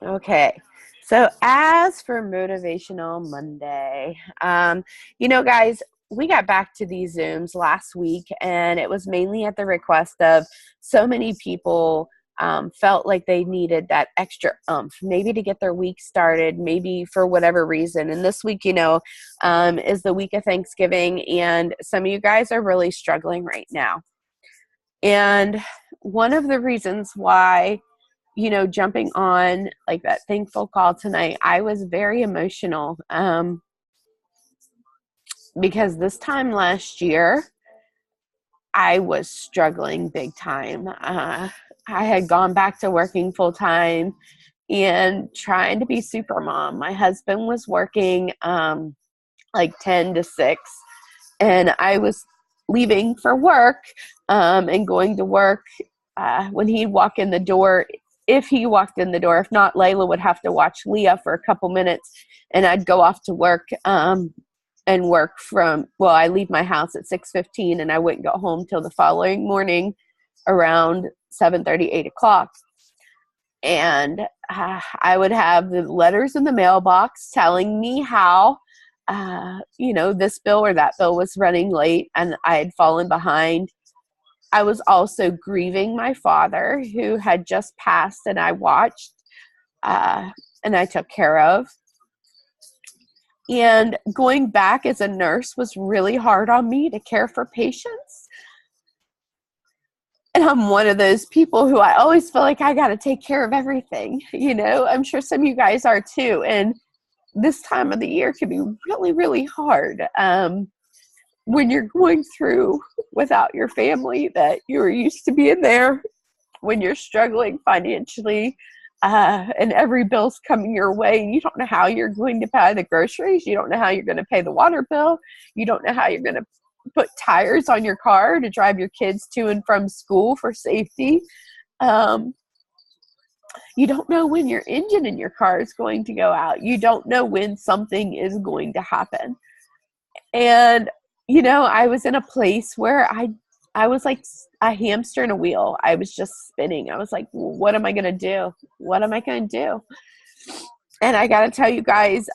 Okay. So as for Motivational Monday, guys, we got back to these Zooms last week, and it was mainly at the request of so many people felt like they needed that extra maybe to get their week started, maybe for whatever reason. And this week, is the week of Thanksgiving, and some of you guys are really struggling right now. And one of the reasons why jumping on like that thankful call tonight, I was very emotional because this time last year, I was struggling big time. I had gone back to working full time and trying to be super mom. My husband was working like 10 to 6, and I was leaving for work and going to work when he'd walk in the door. If he walked in the door, if not, Layla would have to watch Leah for a couple minutes, and I'd go off to work and work I leave my house at 6:15, and I wouldn't go home till the following morning around 7:30, 8 o'clock. And I would have the letters in the mailbox telling me how, this bill or that bill was running late and I had fallen behind. I was also grieving my father who had just passed, and I watched and I took care of. And going back as a nurse was really hard on me to care for patients. And I'm one of those people who I always feel like I got to take care of everything. I'm sure some of you guys are too. And this time of the year can be really, really hard. When you're going through without your family that you were used to being there, when you're struggling financially, and every bill's coming your way, and you don't know how you're going to buy the groceries, you don't know how you're going to pay the water bill, you don't know how you're going to put tires on your car to drive your kids to and from school for safety. You don't know when your engine in your car is going to go out. You don't know when something is going to happen. And I was in a place where I was like a hamster in a wheel. I was just spinning. I was like, what am I going to do? What am I going to do? And I got to tell you guys,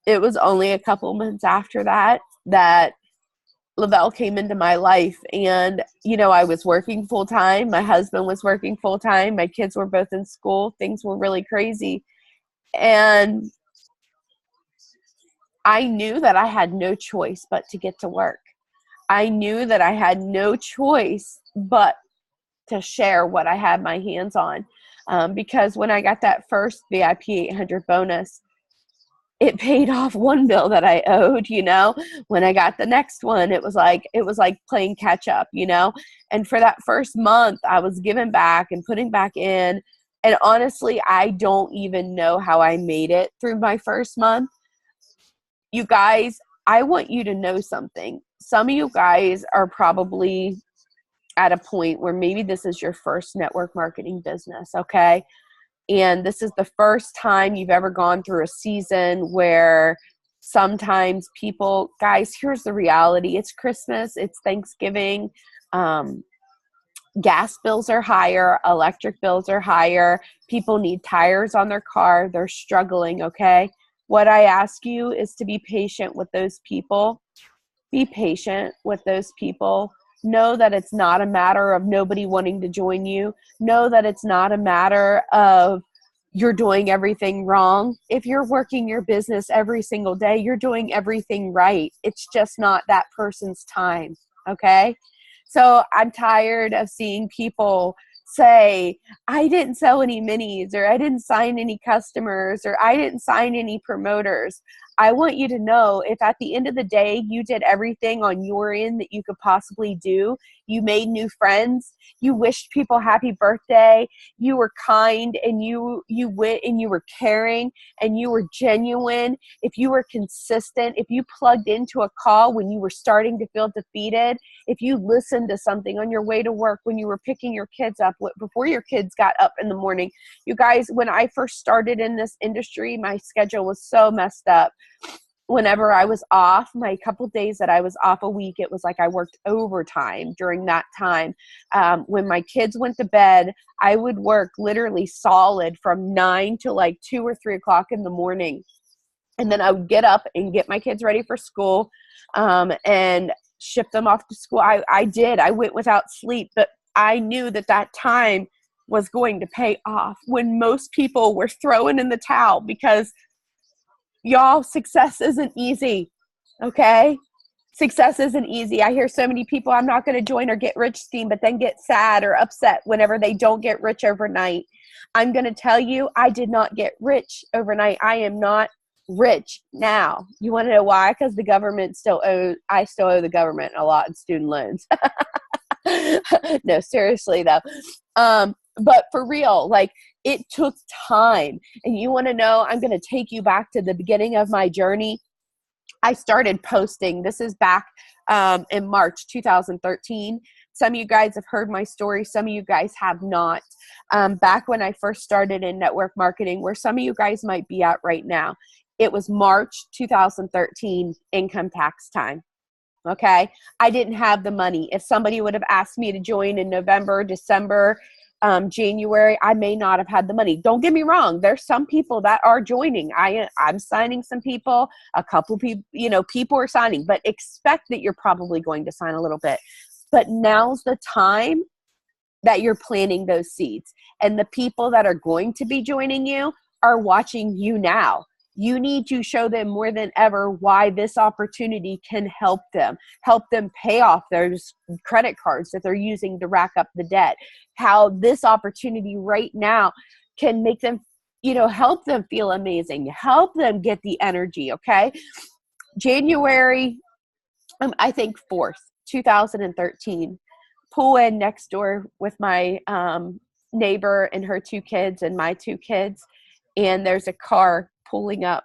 it was only a couple months after that Lavelle came into my life. And, I was working full time. My husband was working full time. My kids were both in school. Things were really crazy. And I knew that I had no choice but to get to work. I knew that I had no choice but to share what I had my hands on. Because when I got that first VIP 800 bonus, it paid off one bill that I owed. When I got the next one, it was like playing catch up, and for that first month I was giving back and putting back in. And honestly, I don't even know how I made it through my first month. You guys, I want you to know something. Some of you guys are probably at a point where maybe this is your first network marketing business, okay? And this is the first time you've ever gone through a season where sometimes people, guys, here's the reality. It's Christmas, it's Thanksgiving, gas bills are higher, electric bills are higher, people need tires on their car, they're struggling, okay? What I ask you is to be patient with those people. Be patient with those people. Know that it's not a matter of nobody wanting to join you. Know that it's not a matter of you're doing everything wrong. If you're working your business every single day, you're doing everything right. It's just not that person's time, okay? So I'm tired of seeing people say, I didn't sell any minis, or I didn't sign any customers, or I didn't sign any promoters. I want you to know, if at the end of the day you did everything on your end that you could possibly do, you made new friends, you wished people happy birthday, you were kind, and you went and you were caring, and you were genuine, if you were consistent, if you plugged into a call when you were starting to feel defeated, if you listened to something on your way to work, when you were picking your kids up, before your kids got up in the morning. You guys, when I first started in this industry, my schedule was so messed up. whenever I was off, my couple days that I was off a week, it was like I worked overtime during that time. When my kids went to bed, I would work literally solid from 9 to like 2 or 3 o'clock in the morning. And then I would get up and get my kids ready for school, and ship them off to school. I went without sleep, but I knew that that time was going to pay off when most people were throwing in the towel, because y'all, success isn't easy, okay? Success isn't easy. I hear so many people, I'm not going to join or get rich scheme, but then get sad or upset whenever they don't get rich overnight. I'm going to tell you, I did not get rich overnight. I am not rich now. You want to know why? Because the government I still owe the government a lot in student loans. No, seriously though. But for real, like, it took time. And you want to know, I'm going to take you back to the beginning of my journey. I started posting. This is back in March 2013. Some of you guys have heard my story. Some of you guys have not. Back when I first started in network marketing, where some of you guys might be at right now, it was March 2013, income tax time. Okay. I didn't have the money. If somebody would have asked me to join in November, December, January, I may not have had the money. Don't get me wrong. There's some people that are joining. I'm signing some people, a couple people, people are signing, but expect that you're probably going to sign a little bit. But now's the time that you're planting those seeds. And the people that are going to be joining you are watching you now. You need to show them more than ever why this opportunity can help them pay off their credit cards that they're using to rack up the debt, how this opportunity right now can make them, help them feel amazing, help them get the energy. Okay. January, I think 4th, 2013, pull in next door with my neighbor and her 2 kids and my 2 kids. And there's a car pulling up,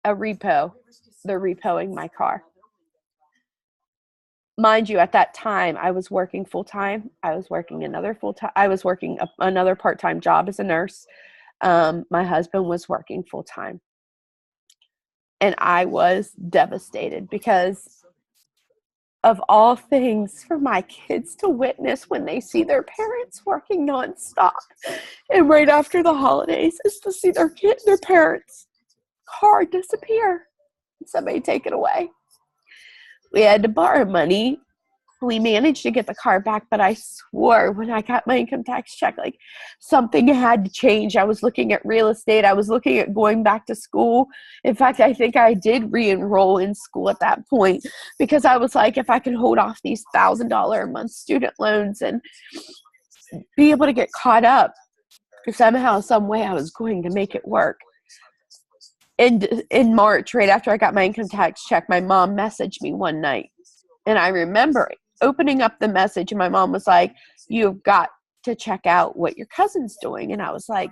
a repo. They're repoing my car. Mind you, at that time, I was working full-time. I was working another part-time job as a nurse. My husband was working full-time. And I was devastated, because of all things, for my kids to witness when they see their parents working nonstop, and right after the holidays is to see their parents' car disappear and somebody take it away. We had to borrow money. We managed to get the car back, but I swore when I got my income tax check, like, something had to change. I was looking at real estate. I was looking at going back to school. In fact, I think I did re-enroll in school at that point, because I was like, if I could hold off these $1,000 a month student loans and be able to get caught up, somehow, some way, I was going to make it work. In March, right after I got my income tax check, my mom messaged me one night. And I remember opening up the message, and my mom was like, "You've got to check out what your cousin's doing." And I was like,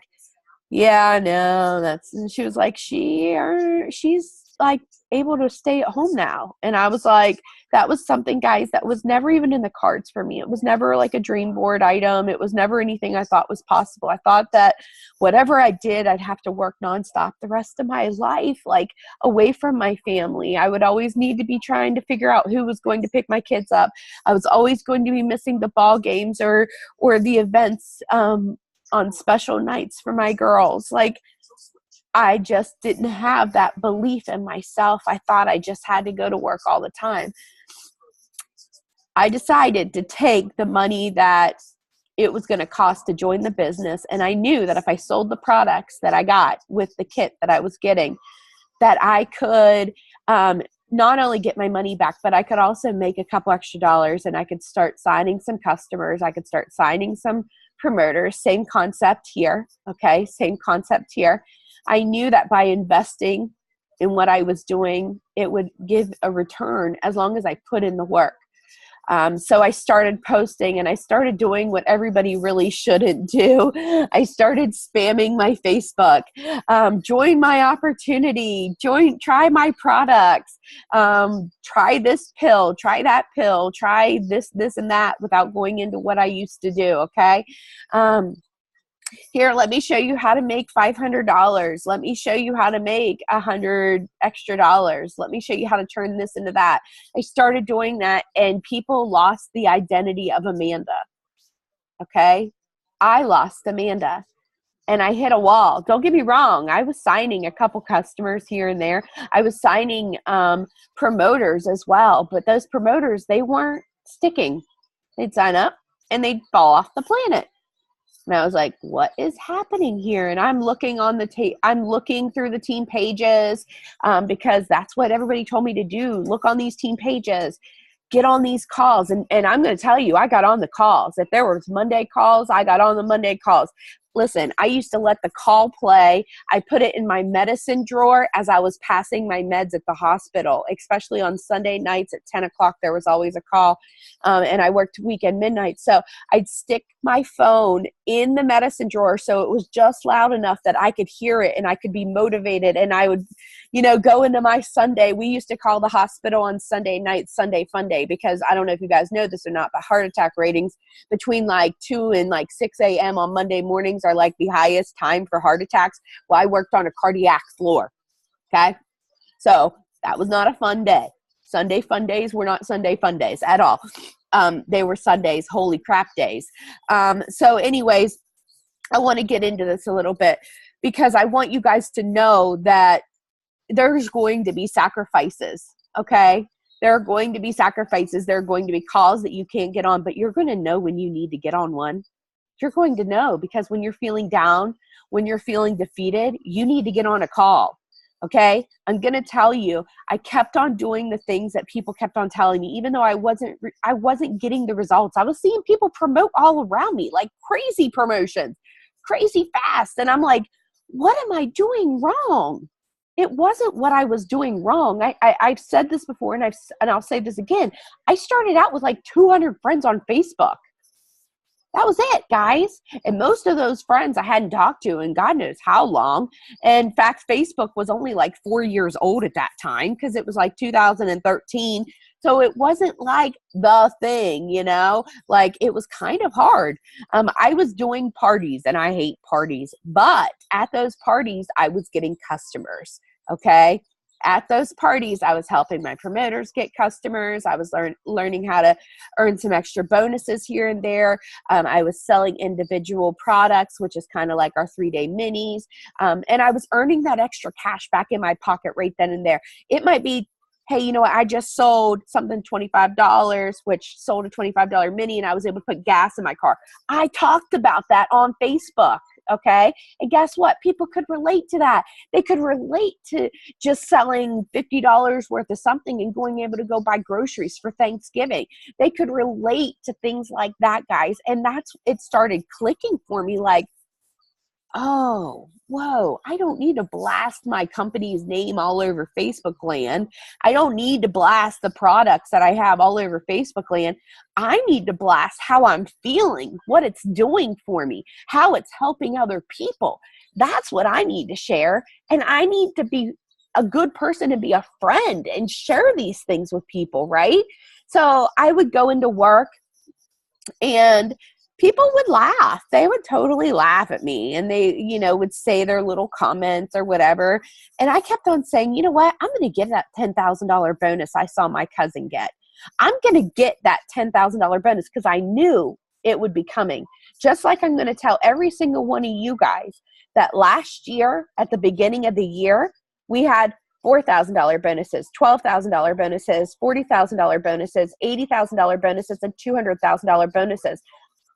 "Yeah, no, and she was like, she's like able to stay at home now." And I was like, that was something, guys, that was never even in the cards for me. It was never like a dream board item. It was never anything I thought was possible. I thought that whatever I did, I'd have to work nonstop the rest of my life, like away from my family. I would always need to be trying to figure out who was going to pick my kids up. I was always going to be missing the ball games or the events on special nights for my girls. Like, I just didn't have that belief in myself. I thought I just had to go to work all the time. I decided to take the money that it was going to cost to join the business. And I knew that if I sold the products that I got with the kit that I was getting, that I could not only get my money back, but I could also make a couple extra dollars, and I could start signing some customers. I could start signing some promoters. Same concept here. Okay. Same concept here. I knew that by investing in what I was doing, it would give a return as long as I put in the work. So I started posting, and I started doing what everybody really shouldn't do. I started spamming my Facebook, join my opportunity, try my products, try this pill, try that pill, try this and that, without going into what I used to do. Okay. Here, let me show you how to make $500. Let me show you how to make $100 extra. Let me show you how to turn this into that. I started doing that, and people lost the identity of Amanda. Okay? I lost Amanda, and I hit a wall. Don't get me wrong. I was signing a couple customers here and there. I was signing promoters as well, but those promoters, they weren't sticking. They'd sign up, and they'd fall off the planet. And I was like, what is happening here? And I'm looking on I'm looking through the team pages because that's what everybody told me to do. Look on these team pages, get on these calls. And I'm going to tell you, I got on the calls. If there was Monday calls, I got on the Monday calls. Listen, I used to let the call play. I put it in my medicine drawer as I was passing my meds at the hospital, especially on Sunday nights at 10 o'clock. There was always a call, and I worked weekend midnight. So I'd stick my phone in the medicine drawer so it was just loud enough that I could hear it and I could be motivated, and I would, go into my Sunday. We used to call the hospital on Sunday night Sunday Fun Day, because I don't know if you guys know this or not, but heart attack ratings between like 2 and like 6 a.m. on Monday mornings are like the highest time for heart attacks. Well, I worked on a cardiac floor. Okay. So that was not a fun day. Sunday Fun Days were not Sunday Fun Days at all. They were Sundays, holy crap days. So anyways, I want to get into this a little bit because I want you guys to know that there's going to be sacrifices. Okay. There are going to be sacrifices. There are going to be calls that you can't get on, but you're going to know when you need to get on one. You're going to know, because when you're feeling down, when you're feeling defeated, you need to get on a call. Okay. I'm going to tell you, I kept on doing the things that people kept on telling me, even though I wasn't getting the results. I was seeing people promote all around me, like crazy promotions, crazy fast. And I'm like, what am I doing wrong? It wasn't what I was doing wrong. I've said this before, and I'll say this again. I started out with like 200 friends on Facebook. That was it, guys. And most of those friends I hadn't talked to in God knows how long. And in fact, Facebook was only like 4 years old at that time, because it was like 2013. So it wasn't like the thing, like it was kind of hard. I was doing parties, and I hate parties, but at those parties, I was getting customers. Okay. At those parties, I was helping my promoters get customers. I was learning how to earn some extra bonuses here and there. I was selling individual products, which is kind of like our 3-day minis. And I was earning that extra cash back in my pocket right then and there. It might be, hey, you know what? I just sold something $25, which sold a $25 mini, and I was able to put gas in my car. I talked about that on Facebook. Okay. And guess what? People could relate to that. They could relate to just selling $50 worth of something and going able to go buy groceries for Thanksgiving. They could relate to things like that, guys. And it started clicking for me, like, oh, whoa, I don't need to blast my company's name all over Facebook land. I don't need to blast the products that I have all over Facebook land. I need to blast how I'm feeling, what it's doing for me, how it's helping other people. That's what I need to share. And I need to be a good person and be a friend and share these things with people, right? So I would go into work, and people would laugh. They would totally laugh at me, and they, would say their little comments or whatever. And I kept on saying, you know what? I'm going to give that $10,000 bonus I saw my cousin get. I'm going to get that $10,000 bonus because I knew it would be coming. Just like I'm going to tell every single one of you guys that last year at the beginning of the year, we had $4,000 bonuses, $12,000 bonuses, $40,000 bonuses, $80,000 bonuses, and $200,000 bonuses.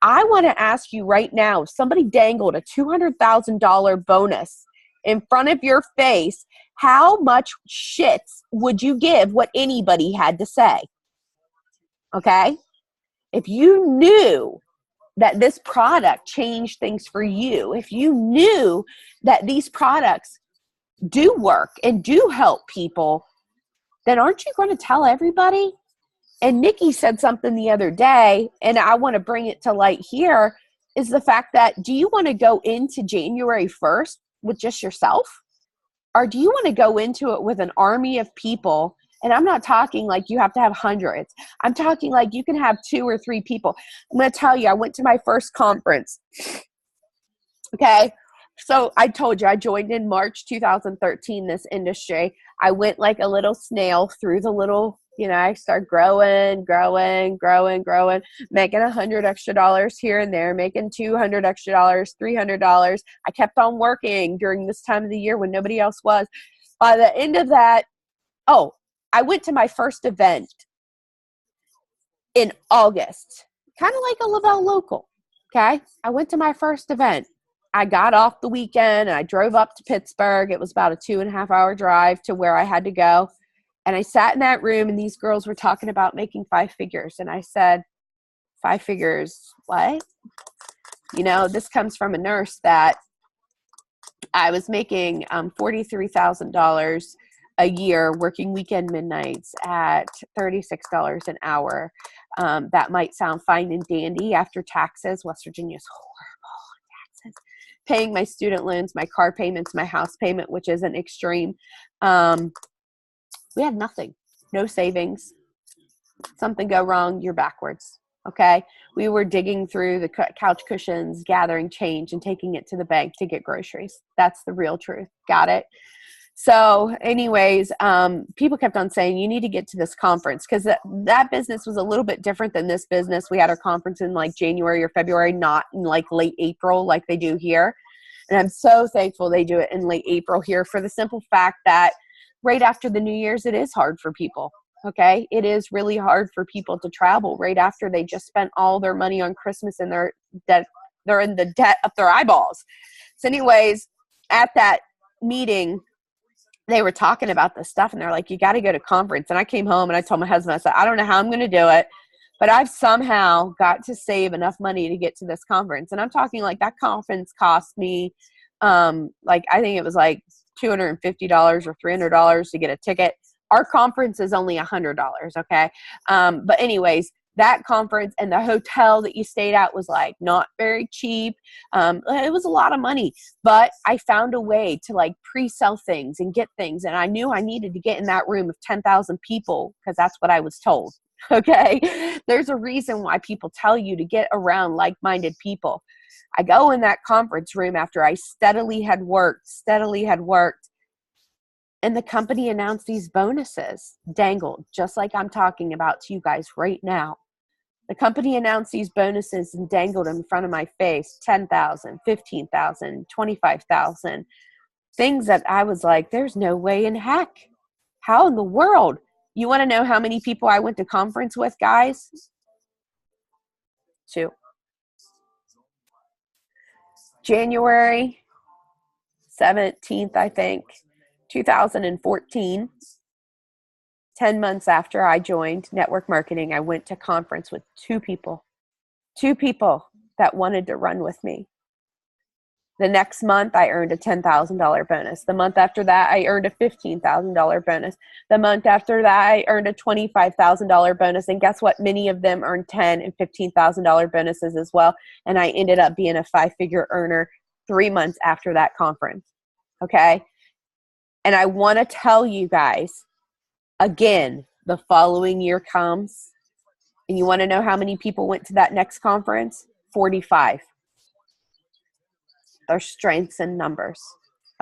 I want to ask you right now, if somebody dangled a $200,000 bonus in front of your face, how much shits would you give what anybody had to say? Okay? If you knew that this product changed things for you, if you knew that these products do work and do help people, then aren't you going to tell everybody? And Nikki said something the other day, and I want to bring it to light here, is the fact that, do you want to go into January 1st with just yourself? Or do you want to go into it with an army of people? And I'm not talking like you have to have hundreds. I'm talking like you can have 2 or 3 people. I'm going to tell you, I went to my first conference. Okay. So I told you I joined in March 2013, this industry. I went like a little snail through the little, I started growing, making $100 extra here and there, making $200 extra, $300. I kept on working during this time of the year when nobody else was. By the end of that, I went to my first event in August, kind of like a Lavelle local. Okay. I went to my first event. I got off the weekend and I drove up to Pittsburgh. It was about a 2.5-hour drive to where I had to go. And I sat in that room and these girls were talking about making 5 figures. And I said, 5 figures, what? This comes from a nurse that I was making $43,000 a year working weekend midnights at $36 an hour. That might sound fine and dandy after taxes. West Virginia is horrible on taxes. Paying my student loans, my car payments, my house payment, which isn't extreme. We had nothing, no savings. Something go wrong, you're backwards. Okay. We were digging through the couch cushions, gathering change and taking it to the bank to get groceries. That's the real truth. Got it? So anyways, people kept on saying, you need to get to this conference, because that business was a little bit different than this business. We had our conference in like January or February, not in like late April like they do here. And I'm so thankful they do it in late April here, for the simple fact that right after the New Year's, it is hard for people. Okay. It is really hard for people to travel right after they just spent all their money on Christmas and they're in the debt up their eyeballs. So anyways, at that meeting, they were talking about this stuff and they're like, you got to go to conference. And I came home and I told my husband, I said, I don't know how I'm going to do it, but I've somehow got to save enough money to get to this conference. And I'm talking like that conference cost me, I think it was like $250 or $300 to get a ticket. Our conference is only $100. Okay. But anyways, that conference and the hotel that you stayed at was like not very cheap. It was a lot of money, but I found a way to like pre-sell things and get things. And I knew I needed to get in that room of 10,000 people because that's what I was told. Okay. There's a reason why people tell you to get around like-minded people. I go in that conference room after I steadily had worked, and the company announced these bonuses dangled, just like I'm talking about to you guys right now. The company announced these bonuses and dangled in front of my face, 10,000, 15,000, 25,000, things that I was like, there's no way in heck. How in the world? You want to know how many people I went to conference with, guys? 2. January 17th, I think, 2014, 10 months after I joined network marketing, I went to conference with 2 people that wanted to run with me. The next month, I earned a $10,000 bonus. The month after that, I earned a $15,000 bonus. The month after that, I earned a $25,000 bonus. And guess what? Many of them earned $10,000 and $15,000 bonuses as well. And I ended up being a 5-figure earner 3 months after that conference. Okay. And I want to tell you guys, again, the following year comes, and you want to know how many people went to that next conference? 45. There's strengths in numbers,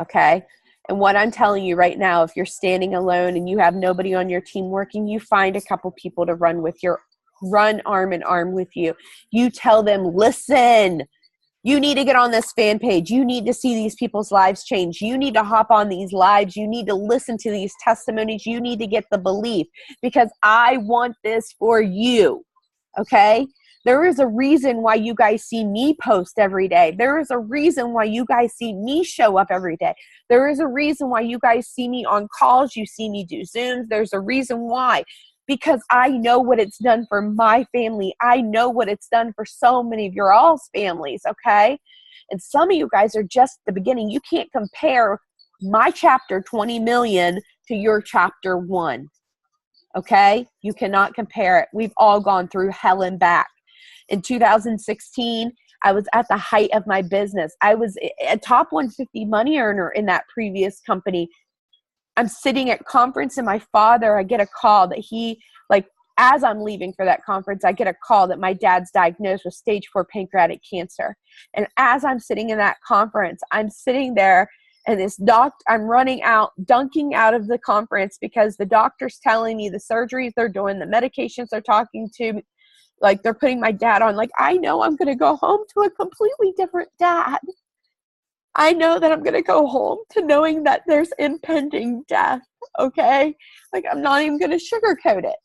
okay? And what I'm telling you right now, if you're standing alone and you have nobody on your team working, you find a couple people to run arm in arm with you. You tell them, listen, you need to get on this fan page. You need to see these people's lives change. You need to hop on these lives. You need to listen to these testimonies. You need to get the belief, because I want this for you. Okay? There is a reason why you guys see me post every day. There is a reason why you guys see me show up every day. There is a reason why you guys see me on calls. You see me do Zooms. There's a reason why. Because I know what it's done for my family. I know what it's done for so many of your all's families, okay? And some of you guys are just at the beginning. You can't compare my chapter 20 million to your chapter 1, okay? You cannot compare it. We've all gone through hell and back. In 2016, I was at the height of my business. I was a top 150 money earner in that previous company. I'm sitting at conference and my father, I get a call that he, as I'm leaving for that conference, I get a call that my dad's diagnosed with stage 4 pancreatic cancer. And as I'm sitting in that conference, I'm sitting there, and I'm running out, dunking out of the conference because the doctor's telling me the surgeries they're doing, the medications they're talking to, like they're putting my dad on. Like, I know I'm going to go home to a completely different dad. I know that I'm going to go home to knowing that there's impending death, okay? Like, I'm not even going to sugarcoat it.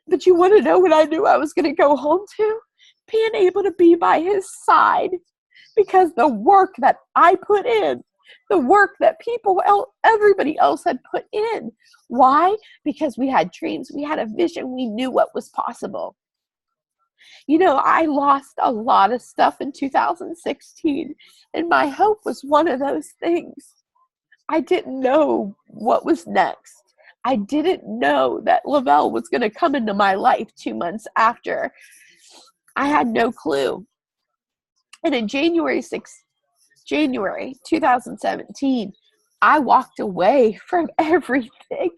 But you want to know what I knew I was going to go home to? Being able to be by his side, because the work that I put in, the work that everybody else had put in. Why? Because we had dreams, we had a vision, we knew what was possible. You know, I lost a lot of stuff in 2016, and my hope was one of those things. I didn't know what was next. I didn't know that Lavelle was going to come into my life 2 months after. I had no clue. And in January 2017, I walked away from everything,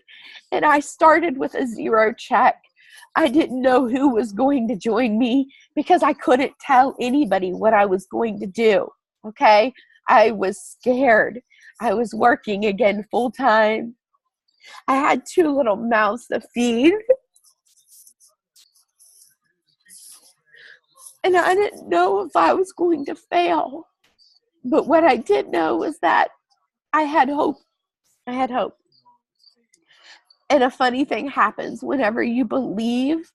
and I started with a zero check. I didn't know who was going to join me because I couldn't tell anybody what I was going to do, okay? I was scared. I was working again full time. I had 2 little mouths to feed. And I didn't know if I was going to fail. But what I did know was that I had hope. I had hope. And a funny thing happens whenever you believe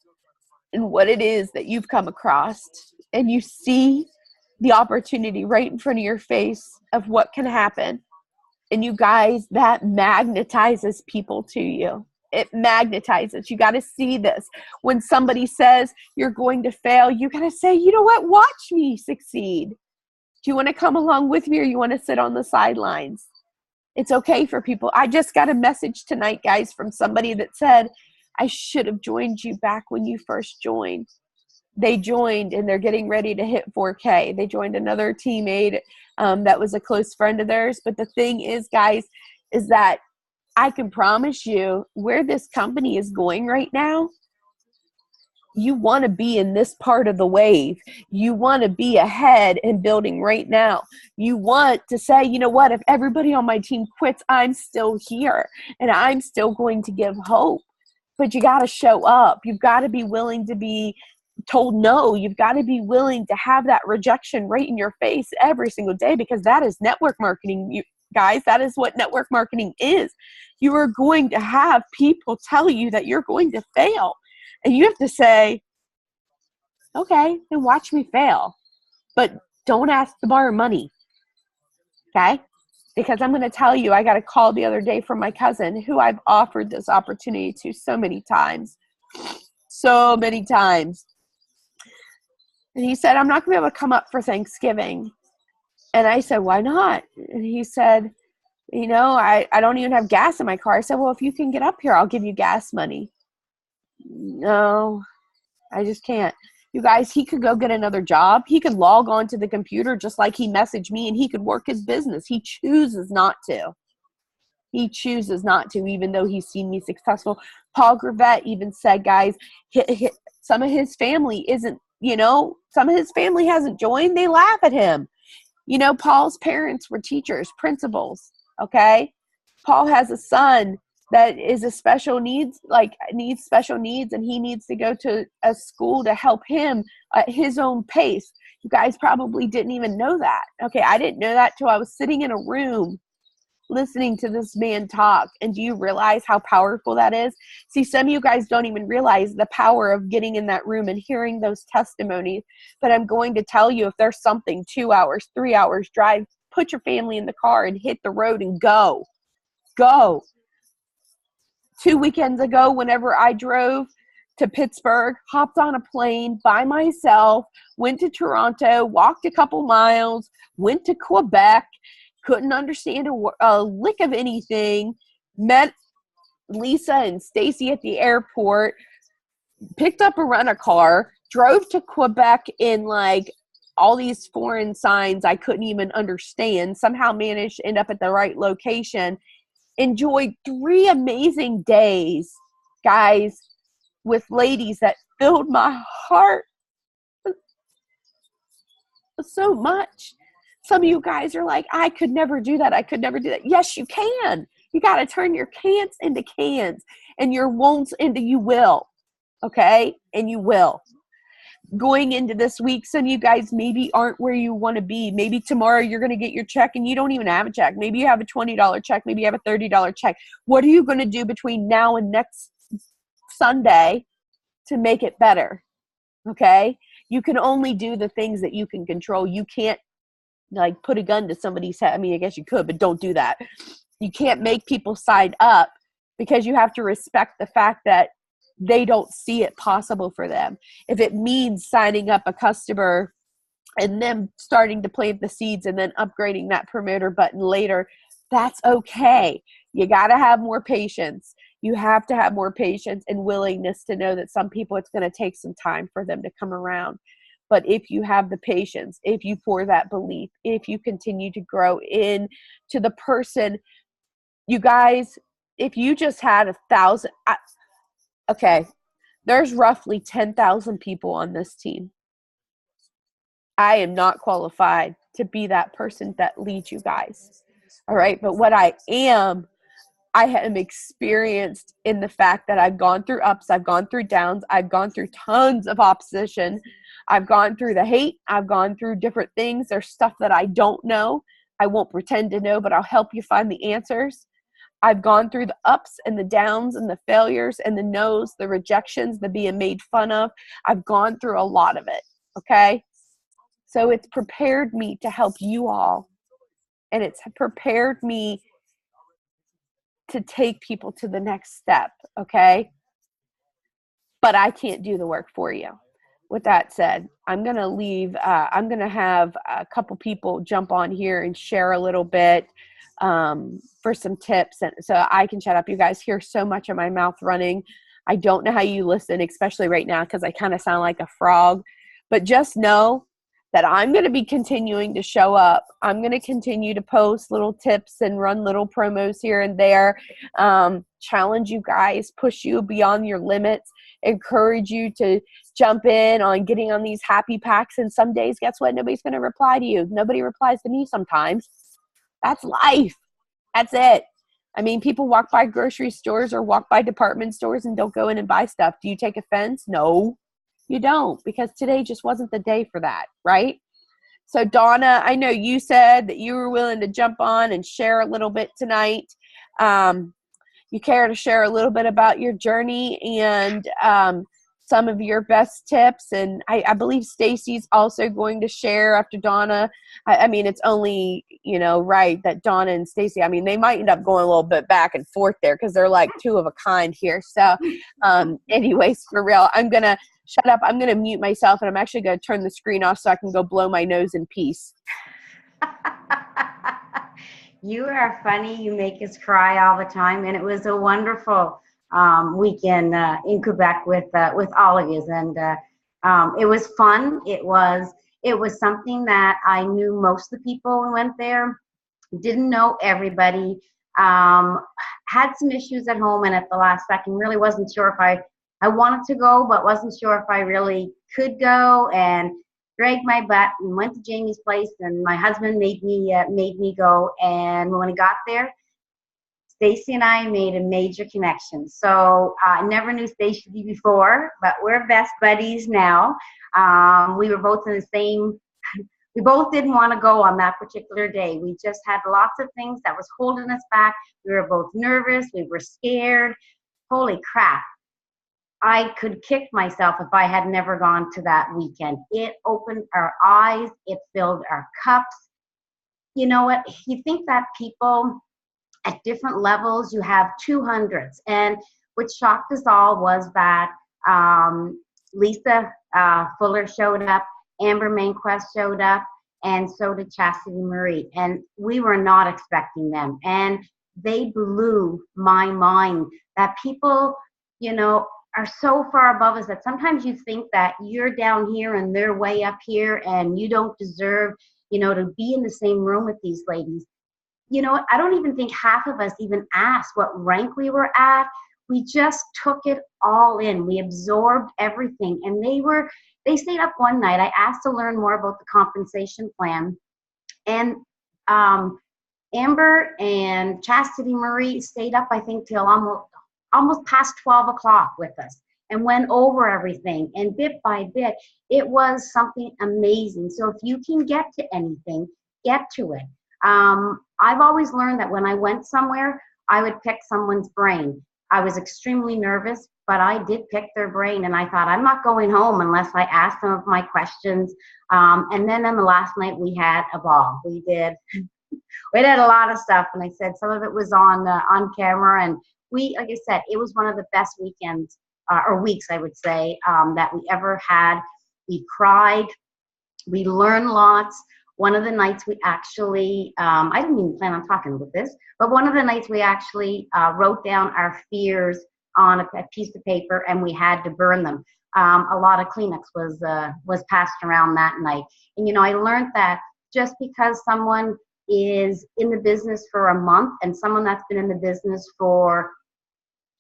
in what it is that you've come across and you see the opportunity right in front of your face of what can happen. And you guys, that magnetizes people to you. It magnetizes. You got to see this. When somebody says you're going to fail, you got to say, you know what? Watch me succeed. Do you want to come along with me, or you want to sit on the sidelines? It's okay for people. I just got a message tonight, guys, from somebody that said, I should have joined you back when you first joined. They joined, and they're getting ready to hit 4K. They joined another teammate that was a close friend of theirs. But the thing is, guys, is that I can promise you where this company is going right now, you want to be in this part of the wave. You want to be ahead and building right now. You want to say, you know what, if everybody on my team quits, I'm still here and I'm still going to give hope. But you got to show up. You've got to be willing to be told no. You've got to be willing to have that rejection right in your face every single day, because that is network marketing. You guys, that is what network marketing is. You are going to have people tell you that you're going to fail. And you have to say, okay, then watch me fail. But don't ask to borrow money. Okay? Because I'm going to tell you, I got a call the other day from my cousin who I've offered this opportunity to so many times. So many times. And he said, I'm not going to be able to come up for Thanksgiving. And I said, why not? And he said, you know, I don't even have gas in my car. I said, well, if you can get up here, I'll give you gas money. No, I just can't. You guys, he could go get another job. He could log on to the computer just like he messaged me, and he could work his business. He chooses not to. He chooses not to, even though he's seen me successful. Paul Gravett even said, guys, some of his family isn't, you know, some of his family hasn't joined. They laugh at him. You know, Paul's parents were teachers, principals, okay? Paul has a son that is needs special needs, and he needs to go to a school to help him at his own pace. You guys probably didn't even know that. Okay, I didn't know that till I was sitting in a room listening to this man talk. And do you realize how powerful that is? See, some of you guys don't even realize the power of getting in that room and hearing those testimonies. But I'm going to tell you, if there's something 2 hours, 3 hours drive, put your family in the car and hit the road and go. Go. 2 weekends ago, whenever I drove to Pittsburgh, hopped on a plane by myself, went to Toronto, walked a couple miles, went to Quebec, couldn't understand a lick of anything, met Lisa and Stacy at the airport, picked up a rent-a-car, drove to Quebec in like all these foreign signs I couldn't even understand, somehow managed to end up at the right location, enjoyed 3 amazing days, guys, with ladies that filled my heart so much. Some of you guys are like, I could never do that. I could never do that. Yes, you can. You got to turn your can'ts into cans and your won'ts into you will. Okay? And you will. Going into this week, some of you guys maybe aren't where you want to be. Maybe tomorrow you're going to get your check and you don't even have a check. Maybe you have a $20 check. Maybe you have a $30 check. What are you going to do between now and next Sunday to make it better? Okay? You can only do the things that you can control. You can't like put a gun to somebody's head. I mean, I guess you could, but don't do that. You can't make people sign up because you have to respect the fact that they don't see it possible for them. If it means signing up a customer and them starting to plant the seeds and then upgrading that promoter button later, that's okay. You got to have more patience. You have to have more patience and willingness to know that some people, it's going to take some time for them to come around. But if you have the patience, if you pour that belief, if you continue to grow into the person, you guys, if you just had 1,000, okay, there's roughly 10,000 people on this team. I am not qualified to be that person that leads you guys. All right. But what I am experienced in the fact that I've gone through ups, I've gone through downs, I've gone through tons of opposition. I've gone through the hate. I've gone through different things. There's stuff that I don't know. I won't pretend to know, but I'll help you find the answers. I've gone through the ups and the downs and the failures and the no's, the rejections, the being made fun of. I've gone through a lot of it, okay? So it's prepared me to help you all, and it's prepared me to take people to the next step, okay? But I can't do the work for you. With that said, I'm going to leave. I'm going to have a couple people jump on here and share a little bit for some tips. And so I can shut up. You guys hear so much of my mouth running. I don't know how you listen, especially right now, because I kind of sound like a frog. But just know that I'm going to be continuing to show up. I'm going to continue to post little tips and run little promos here and there, challenge you guys, push you beyond your limits, encourage you to jump in on getting on these happy packs. And some days, guess what? Nobody's going to reply to you. Nobody replies to me sometimes. That's life. That's it. I mean, people walk by grocery stores or walk by department stores and don't go in and buy stuff. Do you take offense? No, you don't, because today just wasn't the day for that, right? So Donna, I know you said that you were willing to jump on and share a little bit tonight. You care to share a little bit about your journey and some of your best tips. And I believe Stacy's also going to share after Donna. I mean, it's only, right that Donna and Stacy, I mean, they might end up going a little bit back and forth there because they're like two of a kind here. So anyways, for real, I'm going to shut up. I'm going to mute myself, and I'm actually going to turn the screen off so I can go blow my nose in peace. You are funny. You make us cry all the time, and it was a wonderful weekend in Quebec with all of you, and it was fun. It was something that I knew most of the people who went there. Didn't know everybody. Had some issues at home, and at the last second, really wasn't sure if I wanted to go, but wasn't sure if I really could go, and dragged my butt and went to Jamie's place, and my husband made me go. And when I got there, Stacy and I made a major connection. So I never knew Stacy before, but we're best buddies now. We were both in the same. We both didn't want to go on that particular day. We just had lots of things that was holding us back. We were both nervous. We were scared. Holy crap. I could kick myself if I had never gone to that weekend. It opened our eyes. It filled our cups. You know what? You think that people at different levels, you have 200s. And what shocked us all was that Lisa Fuller showed up, Amber Mainquest showed up, and so did Chastity Marie. And we were not expecting them. And they blew my mind that people, are so far above us that sometimes you think that you're down here and they're way up here and you don't deserve, to be in the same room with these ladies. I don't even think half of us even asked what rank we were at. we just took it all in. We absorbed everything. And they stayed up one night. I asked to learn more about the compensation plan. And Amber and Chastity Marie stayed up, I think, till almost past 12 o'clock with us and went over everything. And bit by bit, it was something amazing. So if you can get to anything, get to it. I've always learned that when I went somewhere, I would pick someone's brain. I was extremely nervous, but I did pick their brain. And I thought, I'm not going home unless I ask some of my questions. And then on the last night, we had a ball. We did a lot of stuff. And I said some of it was on camera. And like I said, it was one of the best weekends or weeks, I would say, that we ever had. We cried. We learned lots. One of the nights we actually, I didn't even plan on talking about this, but one of the nights we actually wrote down our fears on a piece of paper and we had to burn them. A lot of Kleenex was passed around that night. And, I learned that just because someone is in the business for a month and someone that's been in the business for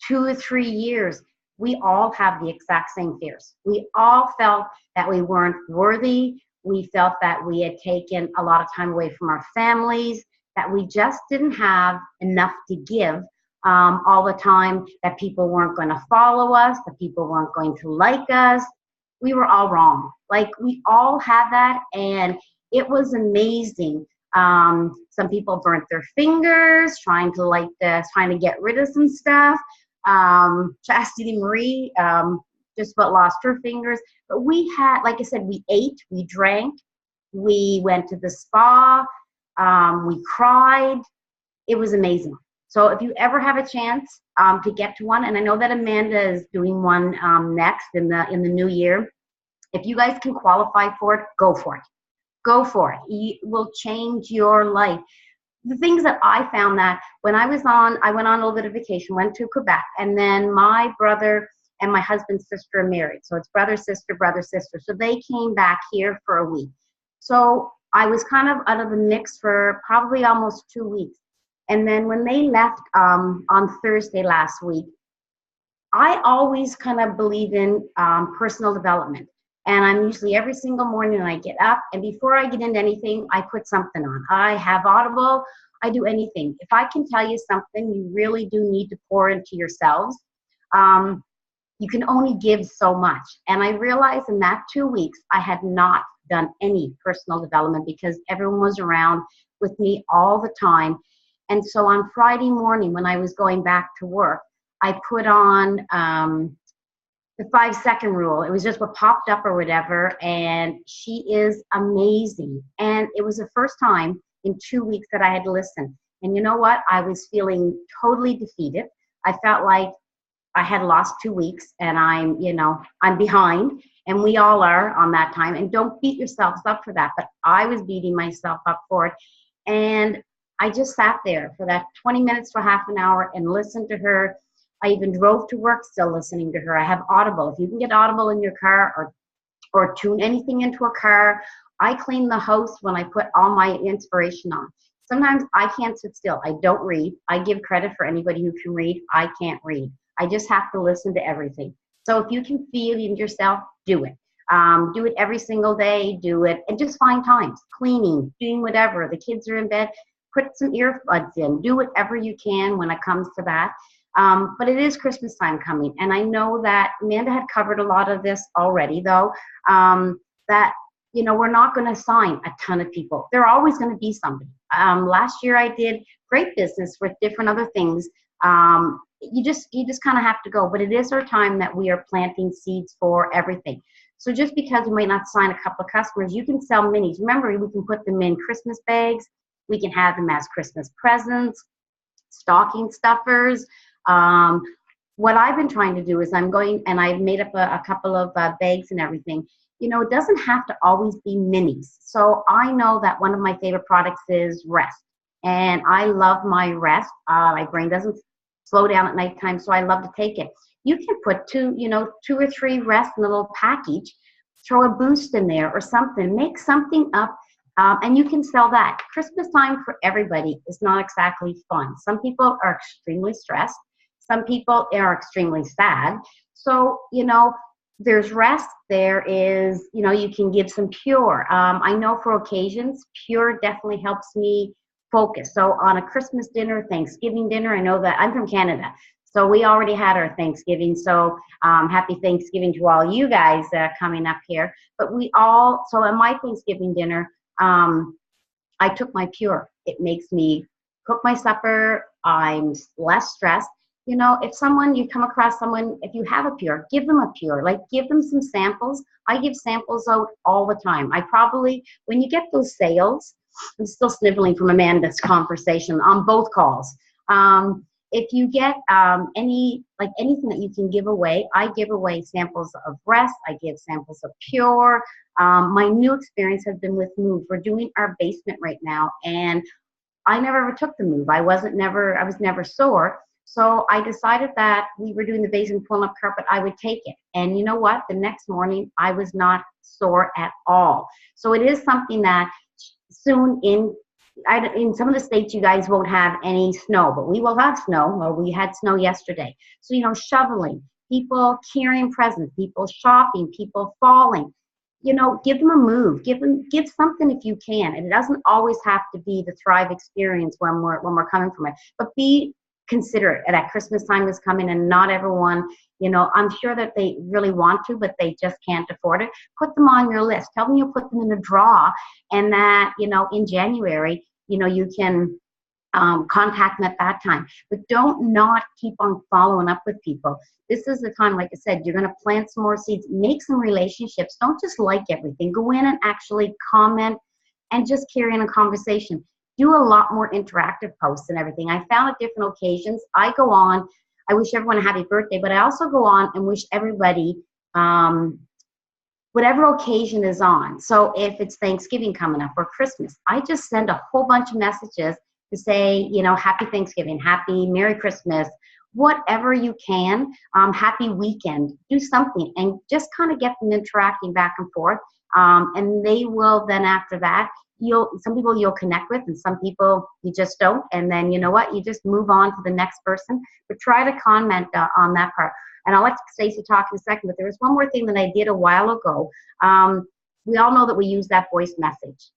2 or 3 years, we all have the exact same fears. We all felt that we weren't worthy. We felt that we had taken a lot of time away from our families, that we just didn't have enough to give all the time, that people weren't going to follow us, that people weren't going to like us. We were all wrong. Like, we all had that, and it was amazing. Some people burnt their fingers trying to get rid of some stuff. Chastity Marie just about lost her fingers. But we had, like I said, we ate, we drank, we went to the spa, we cried. It was amazing. So if you ever have a chance to get to one, and I know that Amanda is doing one next in the new year, if you guys can qualify for it, go for it. Go for it. It will change your life. The things that I found that when I went on a little bit of vacation, went to Quebec, and then my brother and my husband's sister are married. So it's brother, sister, brother, sister. So they came back here for a week. So I was kind of out of the mix for probably almost 2 weeks. And then when they left on Thursday last week, I always kind of believe in personal development. And I'm usually every single morning I get up, and before I get into anything, I put something on. I have Audible. I do anything. If I can tell you something, you really do need to pour into yourselves. You can only give so much. And I realized in that 2 weeks, I had not done any personal development because everyone was around with me all the time. And so on Friday morning, when I was going back to work, I put on the 5-second rule. It was just what popped up or whatever. And she is amazing. And it was the first time in 2 weeks that I had listened. And you know what? I was feeling totally defeated. I felt like I had lost 2 weeks and I'm behind. And we all are on that time. And don't beat yourselves up for that. But I was beating myself up for it. And I just sat there for that 20 minutes to half an hour and listened to her. I even drove to work still listening to her. I have Audible. If you can get Audible in your car or tune anything into a car, I clean the house when I put all my inspiration on. Sometimes I can't sit still. I don't read. I give credit for anybody who can read. I can't read. I just have to listen to everything. So if you can feel in yourself, do it. Do it every single day. Do it. And just find times. Cleaning, doing whatever. The kids are in bed. Put some earbuds in. Do whatever you can when it comes to that. But it is Christmas time coming. And I know that Amanda had covered a lot of this already, though, that, we're not going to assign a ton of people. There are always going to be somebody. Last year I did great business with different other things. You just kind of have to go. But it is our time that we are planting seeds for everything. So just because we might not sign a couple of customers, you can sell minis. Remember, we can put them in Christmas bags. We can have them as Christmas presents, stocking stuffers. What I've been trying to do is I'm going, and I've made up a couple of bags and everything. It doesn't have to always be minis. So I know that one of my favorite products is Rest. And I love my Rest. My brain doesn't slow down at nighttime, so I love to take it. You can put two or three Rest in a little package, throw a Boost in there or something, make something up, and you can sell that. Christmas time for everybody is not exactly fun. Some people are extremely stressed. Some people are extremely sad. So, you know, there's rest. There is, you know, you can give some Pure. I know for occasions, Pure definitely helps me focus. So on a Christmas dinner, Thanksgiving dinner, I know that I'm from Canada. So we already had our Thanksgiving. So happy Thanksgiving to all you guys coming up here. But so at my Thanksgiving dinner, I took my Pure. It makes me cook my supper. I'm less stressed. You know, you come across someone, if you have a Pure, give them a Pure. Like, give them some samples. I give samples out all the time. When you get those sales, I'm still sniveling from Amanda's conversation on both calls. If you get anything that you can give away, I give away samples of Rest. I give samples of Pure. My new experience has been with Move. We're doing our basement right now, and I never ever took the Move. I was never sore. So I decided that we were doing the basement pulling up carpet, I would take it. And you know what? The next morning, I was not sore at all. So it is something that soon in some of the states, you guys won't have any snow, but we will have snow. Well, we had snow yesterday. So, you know, shoveling, people carrying presents, people shopping, people falling. You know, give them a Move. Give something if you can. And it doesn't always have to be the Thrive experience when we're coming from it. But be considerate. That Christmas time is coming, and not everyone, you know, I'm sure that they really want to, but they just can't afford it. Put them on your list. Tell them you'll put them in a draw, and that, you know, in January, you know, you can contact them at that time. But don't not keep on following up with people. This is the time, like I said, you're going to plant some more seeds, make some relationships. Don't just like everything. Go in and actually comment and just carry on a conversation. Do a lot more interactive posts and everything. I found at different occasions, I go on, I wish everyone a happy birthday, but I also go on and wish everybody whatever occasion is on. So if it's Thanksgiving coming up or Christmas, I just send a whole bunch of messages to say, you know, happy Thanksgiving, happy Merry Christmas, whatever you can, happy weekend, do something, and just kind of get them interacting back and forth. And they will then, after that, some people you'll connect with, and some people you just don't. And then, you know what, you just move on to the next person, but try to comment on that part. And I'll let Stacey talk in a second, but there was one more thing that I did a while ago. We all know that we use that voice message,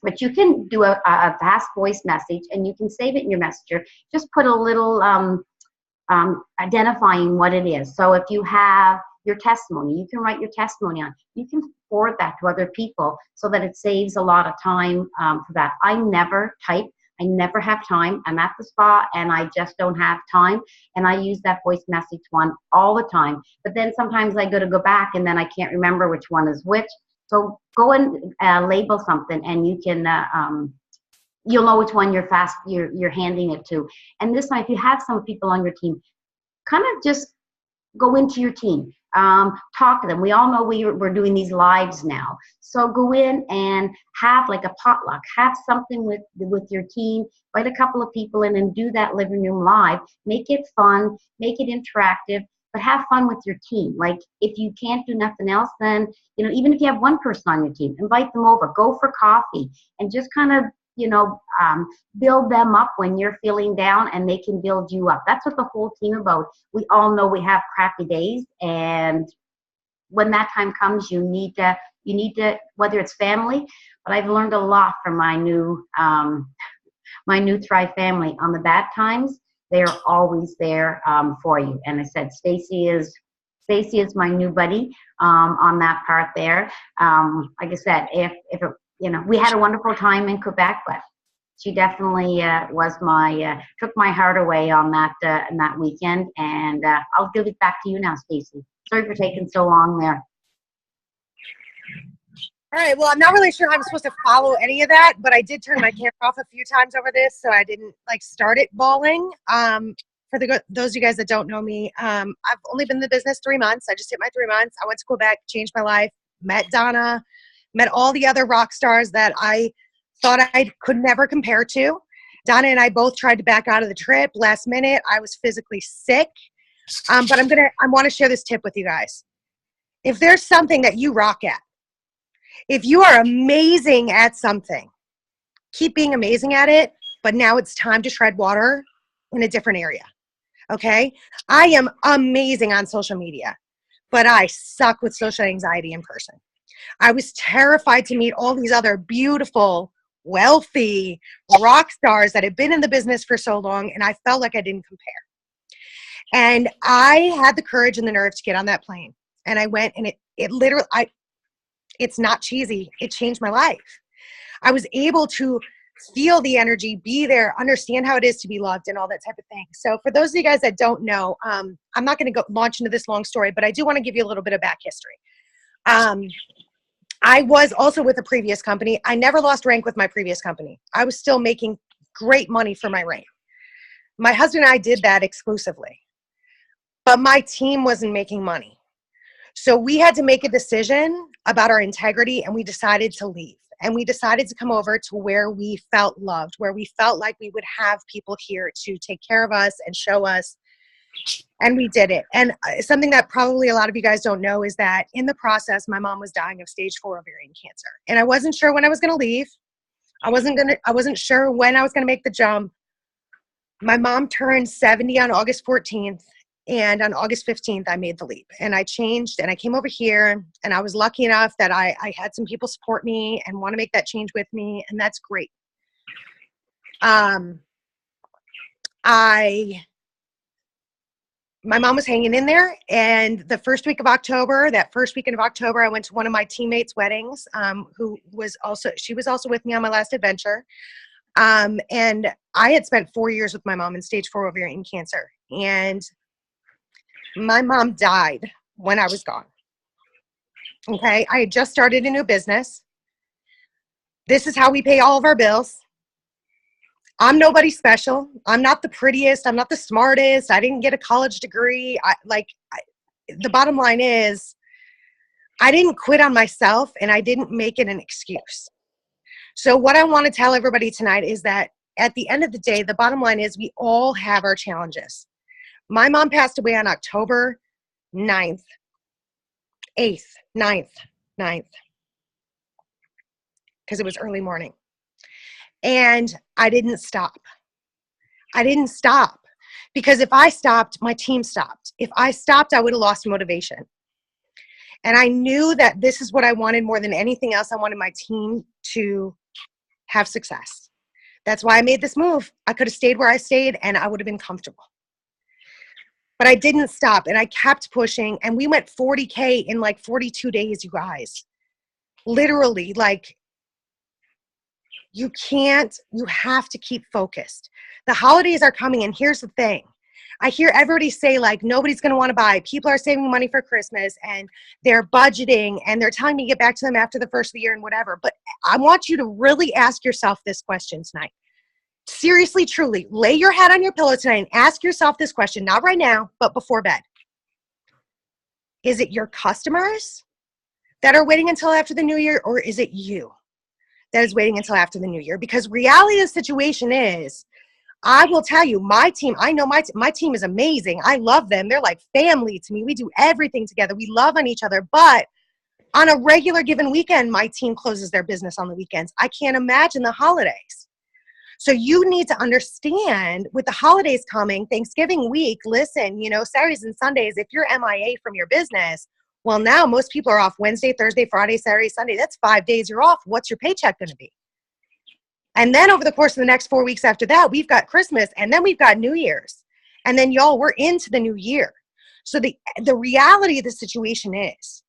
but you can do a fast voice message, and you can save it in your messenger. Just put a little identifying what it is. So if you have your testimony, you can write your testimony on. You can forward that to other people so that it saves a lot of time for that. I never type. I never have time. I'm at the spa and I just don't have time. And I use that voice message one all the time. But then sometimes I go back and then I can't remember which one is which. So go and label something, and you can you'll know which one you're handing it to. And this time, if you have some people on your team, kind of just go into your team. Talk to them. We all know we're doing these lives now. So go in and have like a potluck. Have something with your team. Invite a couple of people in and do that living room live. Make it fun. Make it interactive. But have fun with your team. Like, if you can't do nothing else, then, you know, even if you have one person on your team, invite them over. Go for coffee and just kind of, you know, build them up when you're feeling down, and they can build you up. That's what the whole team about. We all know we have crappy days, and when that time comes, you need to, whether it's family, but I've learned a lot from my new Thrive family. On the bad times, they're always there for you. And I said, Stacey is my new buddy on that part there. Like I said, if it, you know, we had a wonderful time in Quebec, but she definitely took my heart away on that weekend. And I'll give it back to you now, Stacey. Sorry for taking so long there. All right. Well, I'm not really sure how I'm supposed to follow any of that, but I did turn my camera off a few times over this, so I didn't start it bawling. For those of you guys that don't know me, I've only been in the business 3 months. I just hit my 3 months. I went to Quebec, changed my life, met Donna, met all the other rock stars that I thought I could never compare to. Donna and I both tried to back out of the trip last minute. I was physically sick. But I want to share this tip with you guys. If there's something that you rock at, if you are amazing at something, keep being amazing at it, but now it's time to tread water in a different area. Okay. I am amazing on social media, but I suck with social anxiety in person. I was terrified to meet all these other beautiful, wealthy rock stars that had been in the business for so long, and I felt like I didn't compare. And I had the courage and the nerve to get on that plane. And I went, and it literally, it's not cheesy. It changed my life. I was able to feel the energy, be there, understand how it is to be loved, and all that type of thing. So for those of you guys that don't know, I'm not going to go launch into this long story, but I do want to give you a little bit of back history. I was also with a previous company. I never lost rank with my previous company. I was still making great money for my rank. My husband and I did that exclusively, but my team wasn't making money. So we had to make a decision about our integrity, and we decided to leave. And we decided to come over to where we felt loved, where we felt like we would have people here to take care of us and show us. And we did it. And something that probably a lot of you guys don't know is that in the process, my mom was dying of stage 4 ovarian cancer. And I wasn't sure when I was going to leave. I wasn't sure when I was going to make the jump. My mom turned 70 on August 14th. And on August 15th, I made the leap, and I changed, and I came over here, and I was lucky enough that I had some people support me and want to make that change with me. And that's great. My mom was hanging in there, and the first week of October, I went to one of my teammates' weddings, she was also with me on my last adventure. And I had spent 4 years with my mom in stage 4 ovarian cancer, and my mom died when I was gone. Okay. I had just started a new business. This is how we pay all of our bills. I'm nobody special. I'm not the prettiest. I'm not the smartest. I didn't get a college degree. The bottom line is I didn't quit on myself, and I didn't make it an excuse. So what I want to tell everybody tonight is that at the end of the day, the bottom line is we all have our challenges. My mom passed away on October 9th, because it was early morning. And I didn't stop. Because if I stopped, my team stopped. If I stopped, I would have lost motivation. And I knew that this is what I wanted more than anything else. I wanted my team to have success. That's why I made this move. I could have stayed where I stayed, and I would have been comfortable. But I didn't stop, and I kept pushing, and we went 40K in like 42 days, you guys. Literally, like, you have to keep focused. The holidays are coming, and here's the thing. I hear everybody say, like, nobody's going to want to buy. People are saving money for Christmas, and they're budgeting, and they're telling me to get back to them after the first of the year and whatever. But I want you to really ask yourself this question tonight. Seriously, truly, lay your head on your pillow tonight and ask yourself this question, not right now, but before bed. Is it your customers that are waiting until after the new year, or is it you that is waiting until after the new year? Because reality of the situation is, I will tell you, my team, I know my team is amazing. I love them. They're like family to me. We do everything together. We love on each other. But on a regular given weekend, my team closes their business on the weekends. I can't imagine the holidays. So you need to understand, with the holidays coming, Thanksgiving week, listen, Saturdays and Sundays, if you're MIA from your business, well, now most people are off Wednesday, Thursday, Friday, Saturday, Sunday. That's 5 days you're off. What's your paycheck going to be? And then over the course of the next 4 weeks after that, we've got Christmas, and then we've got New Year's. And then, y'all, we're into the new year. So the reality of the situation is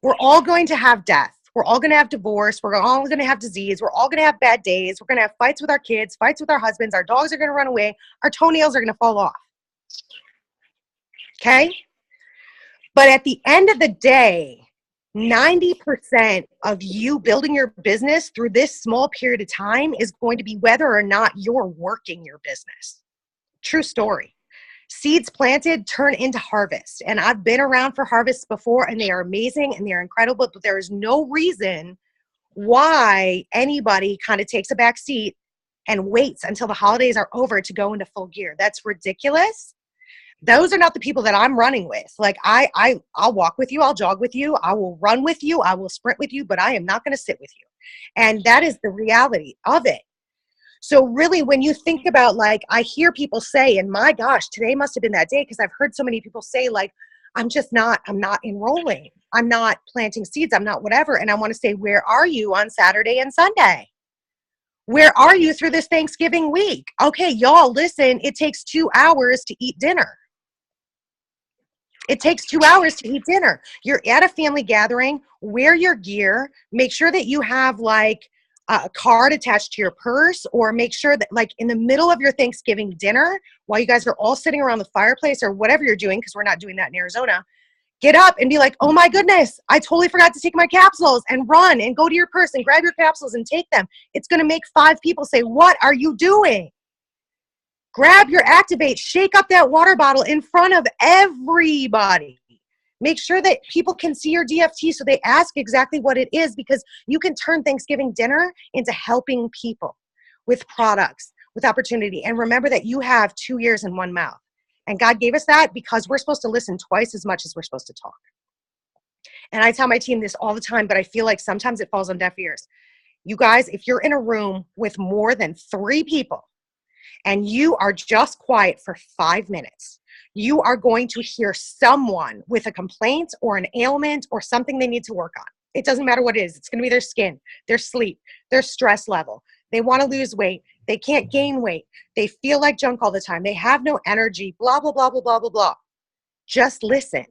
we're all going to have death. We're all going to have divorce. We're all going to have disease. We're all going to have bad days. We're going to have fights with our kids, fights with our husbands. Our dogs are going to run away. Our toenails are going to fall off. Okay? But at the end of the day, 90% of you building your business through this small period of time is going to be whether or not you're working your business. True story. Seeds planted turn into harvest. And I've been around for harvests before, and they are amazing and they're incredible, but there is no reason why anybody kind of takes a back seat and waits until the holidays are over to go into full gear. That's ridiculous. Those are not the people that I'm running with. Like, I'll walk with you. I'll jog with you. I will run with you. I will sprint with you, but I am not going to sit with you. And that is the reality of it. So really, when you think about, like, I hear people say, and my gosh, today must have been that day, because I've heard so many people say, like, I'm not enrolling. I'm not planting seeds. I'm not whatever. And I want to say, where are you on Saturday and Sunday? Where are you through this Thanksgiving week? Okay, y'all, listen, it takes 2 hours to eat dinner. It takes 2 hours to eat dinner. You're at a family gathering, wear your gear, make sure that you have like a card attached to your purse, or make sure that like in the middle of your Thanksgiving dinner, while you guys are all sitting around the fireplace or whatever you're doing, because we're not doing that in Arizona, get up and be like, oh my goodness, I totally forgot to take my capsules, and run and go to your purse and grab your capsules and take them. It's going to make 5 people say, what are you doing? Grab your Activate, shake up that water bottle in front of everybody. Make sure that people can see your DFT so they ask exactly what it is, because you can turn Thanksgiving dinner into helping people with products, with opportunity. And remember that you have 2 ears and 1 mouth. And God gave us that because we're supposed to listen twice as much as we're supposed to talk. And I tell my team this all the time, but I feel like sometimes it falls on deaf ears. You guys, if you're in a room with more than 3 people and you are just quiet for 5 minutes, you are going to hear someone with a complaint or an ailment or something they need to work on. It doesn't matter what it is. It's going to be their skin, their sleep, their stress level. They want to lose weight. They can't gain weight. They feel like junk all the time. They have no energy, blah, blah, blah, blah, blah, blah, blah. Just listen.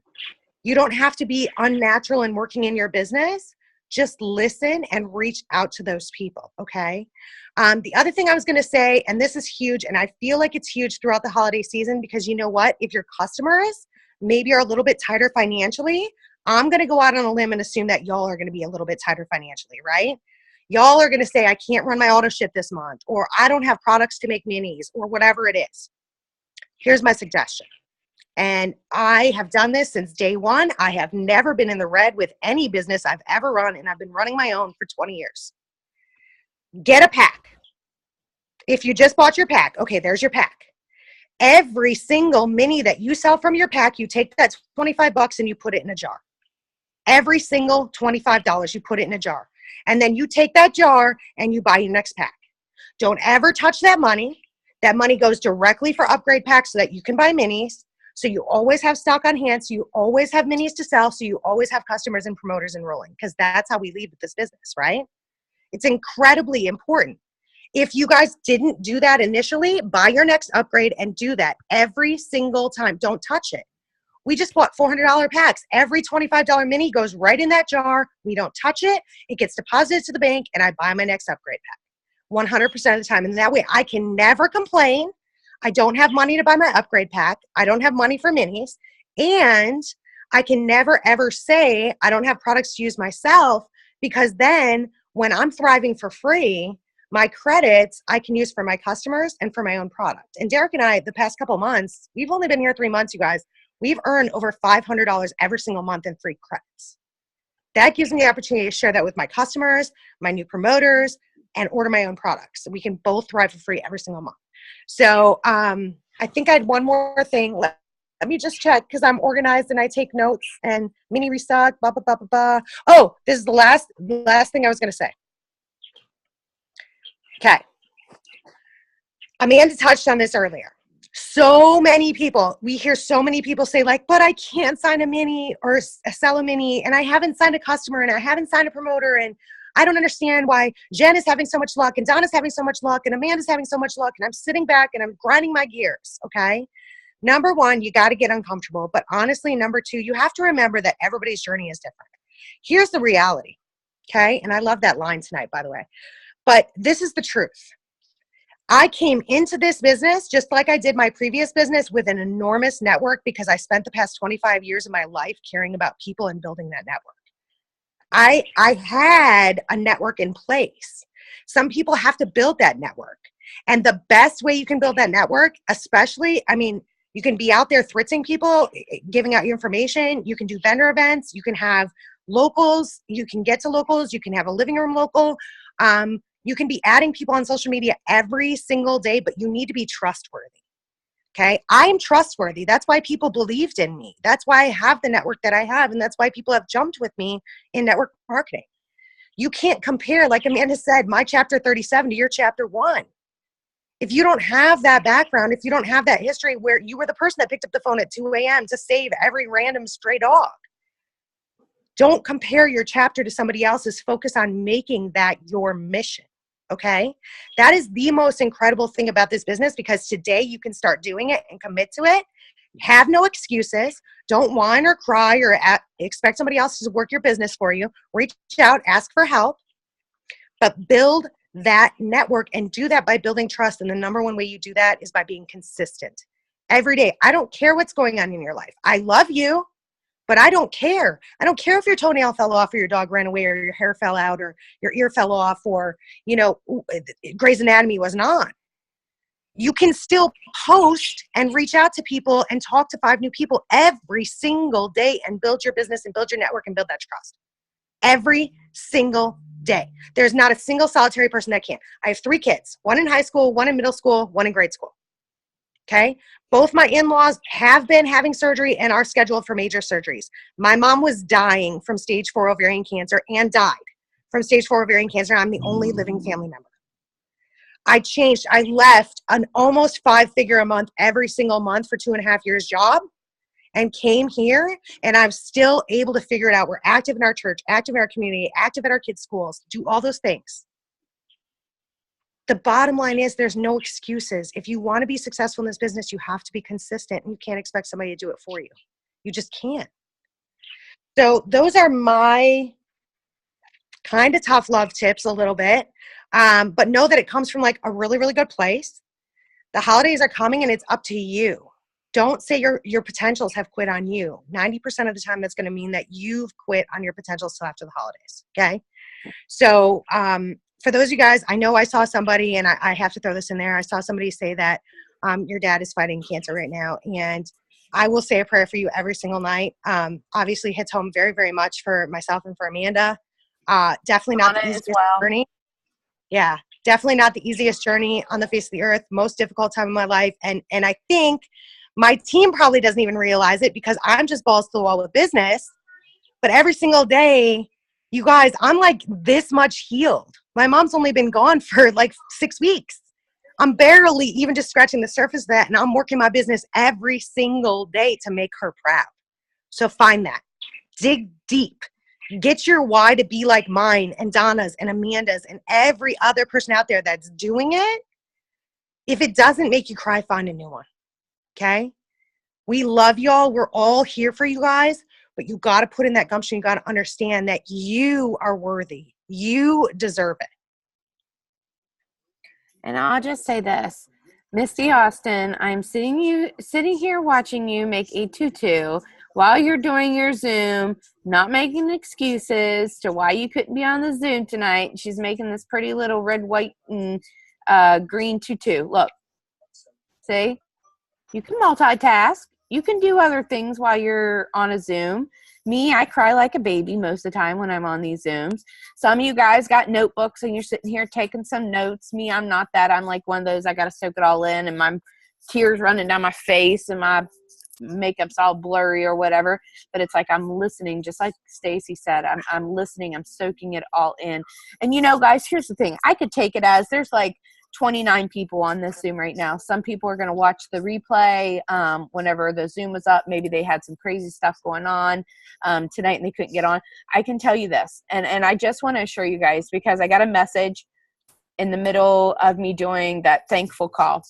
You don't have to be unnatural in working in your business. Just listen and reach out to those people, okay? The other thing I was going to say, and this is huge, and I feel like it's huge throughout the holiday season, because you know what? If your customers maybe are a little bit tighter financially, I'm going to go out on a limb and assume that y'all are going to be a little bit tighter financially, right? Y'all are going to say, I can't run my auto ship this month, or I don't have products to make minis, or whatever it is. Here's my suggestion. And I have done this since day one. I have never been in the red with any business I've ever run, and I've been running my own for 20 years. Get a pack. If you just bought your pack, okay, there's your pack. Every single mini that you sell from your pack, you take that $25 and you put it in a jar. Every single $25, you put it in a jar. And then you take that jar and you buy your next pack. Don't ever touch that money. That money goes directly for upgrade packs so that you can buy minis. So you always have stock on hand. So you always have minis to sell. So you always have customers and promoters enrolling, because that's how we lead with this business, right? It's incredibly important. If you guys didn't do that initially, buy your next upgrade and do that every single time. Don't touch it. We just bought $400 packs. Every $25 mini goes right in that jar. We don't touch it. It gets deposited to the bank, and I buy my next upgrade pack 100% of the time. And that way I can never complain. I don't have money to buy my upgrade pack. I don't have money for minis. And I can never, ever say I don't have products to use myself, because then when I'm thriving for free, my credits I can use for my customers and for my own product. And Derek and I, the past couple months, we've only been here 3 months, you guys. We've earned over $500 every single month in free credits. That gives me the opportunity to share that with my customers, my new promoters, and order my own products. So we can both thrive for free every single month. So I think I had one more thing. Let me just check, because I'm organized and I take notes, and mini restock, blah, blah, blah, blah, blah. Oh, this is the last thing I was going to say. Okay. Amanda touched on this earlier. So many people, we hear so many people say like, but I can't sign a mini or sell a mini, and I haven't signed a customer, and I haven't signed a promoter, and I don't understand why Jen is having so much luck, and Donna's having so much luck, and Amanda's having so much luck, and I'm sitting back and I'm grinding my gears, okay? Number one, you got to get uncomfortable. But honestly, number two, you have to remember that everybody's journey is different. Here's the reality, okay? And I love that line tonight, by the way. But this is the truth. I came into this business just like I did my previous business, with an enormous network, because I spent the past 25 years of my life caring about people and building that network. I had a network in place. Some people have to build that network. And the best way you can build that network, especially, I mean, you can be out there thritzing people, giving out your information. You can do vendor events. You can have locals. You can get to locals. You can have a living room local. You can be adding people on social media every single day, but you need to be trustworthy. Okay. I am trustworthy. That's why people believed in me. That's why I have the network that I have. And that's why people have jumped with me in network marketing. You can't compare, like Amanda said, my chapter 37 to your chapter 1. If you don't have that background, if you don't have that history where you were the person that picked up the phone at 2 a.m. to save every random stray dog, don't compare your chapter to somebody else's. Focus on making that your mission. Okay? That is the most incredible thing about this business, because today you can start doing it and commit to it. Have no excuses. Don't whine or cry or expect somebody else to work your business for you. Reach out, ask for help, but build that network, and do that by building trust. And the number one way you do that is by being consistent every day. I don't care what's going on in your life. I love you, but I don't care. I don't care if your toenail fell off or your dog ran away or your hair fell out or your ear fell off or, Grey's Anatomy wasn't on. You can still post and reach out to people and talk to 5 new people every single day and build your business and build your network and build that trust. Every single day. There's not a single solitary person that can't. I have 3 kids, 1 in high school, 1 in middle school, 1 in grade school. Okay. Both my in-laws have been having surgery and are scheduled for major surgeries. My mom was dying from stage 4 ovarian cancer and died from stage 4 ovarian cancer. I'm the only living family member. I left an almost 5-figure a month every single month for 2.5 years job and came here, and I'm still able to figure it out. We're active in our church, active in our community, active at our kids' schools, do all those things. The bottom line is there's no excuses. If you want to be successful in this business, you have to be consistent, and you can't expect somebody to do it for you. You just can't. So those are my kind of tough love tips a little bit, but know that it comes from like a really, really good place. The holidays are coming, and it's up to you. Don't say your potentials have quit on you. 90% of the time, that's going to mean that you've quit on your potentials till after the holidays. Okay. So, for those of you guys, I know I saw somebody, and I have to throw this in there. I saw somebody say that your dad is fighting cancer right now. And I will say a prayer for you every single night. Obviously hits home very, very much for myself and for Amanda. Definitely not the easiest journey. Yeah, definitely not the easiest journey on the face of the earth. Most difficult time of my life. And I think my team probably doesn't even realize it, because I'm just balls to the wall with business. But every single day, you guys, I'm like this much healed. My mom's only been gone for like 6 weeks. I'm barely even just scratching the surface of that. And I'm working my business every single day to make her proud. So find that. Dig deep. Get your why to be like mine and Donna's and Amanda's and every other person out there that's doing it. If it doesn't make you cry, find a new one. Okay? We love y'all. We're all here for you guys. But you got to put in that gumption. You got to understand that you are worthy. You deserve it. And I'll just say this, Misty Austin, I'm sitting here watching you make a tutu while you're doing your Zoom, not making excuses to why you couldn't be on the Zoom tonight. She's making this pretty little red, white, and green tutu. Look, see, you can multitask. You can do other things while you're on a Zoom. Me, I cry like a baby most of the time when I'm on these Zooms. Some of you guys got notebooks and you're sitting here taking some notes. Me, I'm not that. I'm like one of those, I got to soak it all in, and my tears running down my face and my makeup's all blurry or whatever. But it's like I'm listening, just like Stacy said. I'm listening. I'm soaking it all in. And guys, here's the thing. I could take it as there's like 29 people on this Zoom right now. Some people are going to watch the replay whenever the Zoom was up. Maybe they had some crazy stuff going on tonight and they couldn't get on. I can tell you this, and I just want to assure you guys, because I got a message in the middle of me doing that thankful call.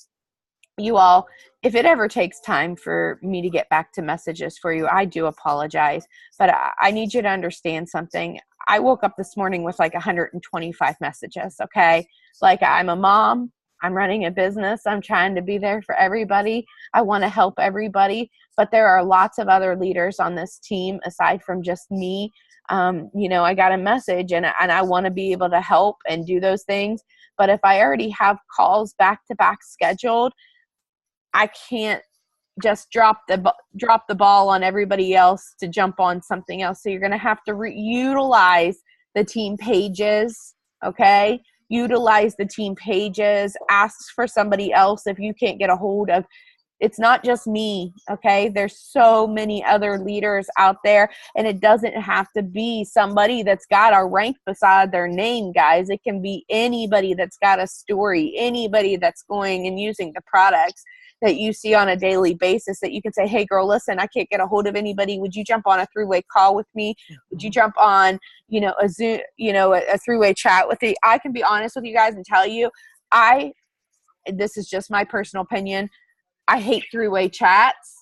You all, if it ever takes time for me to get back to messages for you, I do apologize. But I need you to understand something. I woke up this morning with like 125 messages, okay? Like, I'm a mom. I'm running a business. I'm trying to be there for everybody. I want to help everybody. But there are lots of other leaders on this team aside from just me. I got a message, and I want to be able to help and do those things. But if I already have calls back-to-back scheduled, I can't just drop the ball on everybody else to jump on something else. So you're going to have to utilize the team pages, okay? Utilize the team pages. Ask for somebody else if you can't get a hold of It's not just me, okay? There's so many other leaders out there, and it doesn't have to be somebody that's got a rank beside their name, guys. It can be anybody that's got a story, anybody that's going and using the products that you see on a daily basis that you can say, hey girl, listen, I can't get a hold of anybody. Would you jump on a three-way call with me? Would you jump on, a Zoom, a three-way chat with me? I can be honest with you guys and tell you, this is just my personal opinion, I hate three-way chats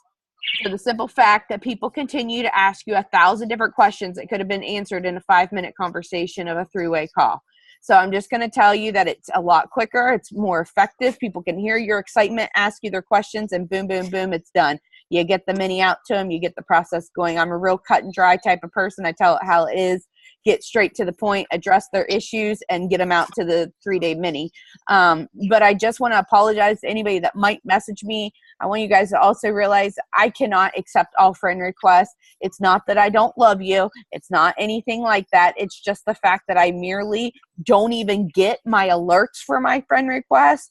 for the simple fact that people continue to ask you 1,000 different questions that could have been answered in a 5-minute conversation of a three-way call. So I'm just going to tell you that it's a lot quicker. It's more effective. People can hear your excitement, ask you their questions, and boom, boom, boom, it's done. You get the mini out to them. You get the process going. I'm a real cut and dry type of person. I tell it how it is. Get straight to the point, address their issues, and get them out to the 3-day mini. But I just want to apologize to anybody that might message me. I want you guys to also realize I cannot accept all friend requests. It's not that I don't love you. It's not anything like that. It's just the fact that I merely don't even get my alerts for my friend requests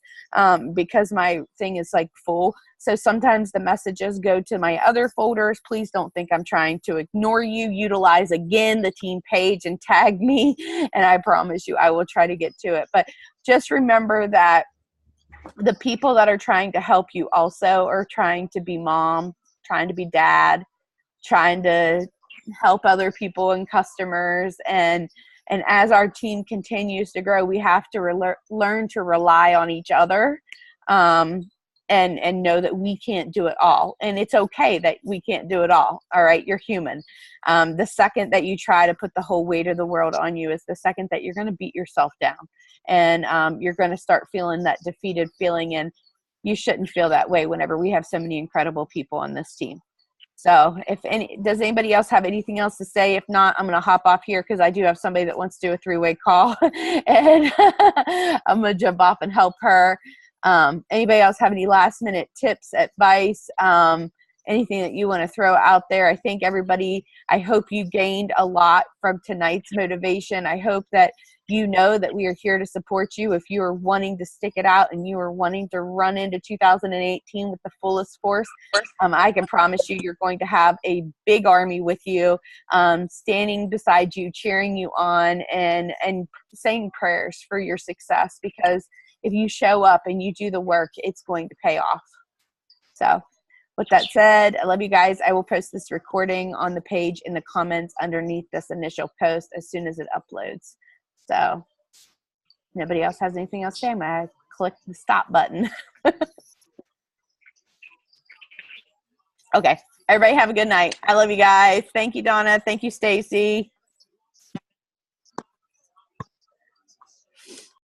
because my thing is like full. So sometimes the messages go to my other folders. Please don't think I'm trying to ignore you. Utilize again the team page and tag me, and I promise you I will try to get to it. But just remember that the people that are trying to help you also are trying to be mom, trying to be dad, trying to help other people and customers. And as our team continues to grow, we have to learn to rely on each other. And know that we can't do it all. And it's okay that we can't do it all. All right. You're human. The second that you try to put the whole weight of the world on you is the second that you're going to beat yourself down. And you're going to start feeling that defeated feeling. And you shouldn't feel that way whenever we have so many incredible people on this team. So does anybody else have anything else to say? If not, I'm going to hop off here because I do have somebody that wants to do a 3-way call. And I'm going to jump off and help her. Anybody else have any last minute tips, advice, anything that you want to throw out there? I think everybody, I hope you gained a lot from tonight's motivation. I hope that you know that we are here to support you. If you are wanting to stick it out and you are wanting to run into 2018 with the fullest force, I can promise you, you're going to have a big army with you, standing beside you, cheering you on, and saying prayers for your success, because if you show up and you do the work, it's going to pay off. So with that said, I love you guys. I will post this recording on the page in the comments underneath this initial post as soon as it uploads. So nobody else has anything else to say? I'm going to click the stop button. Okay. Everybody have a good night. I love you guys. Thank you, Donna. Thank you, Stacy.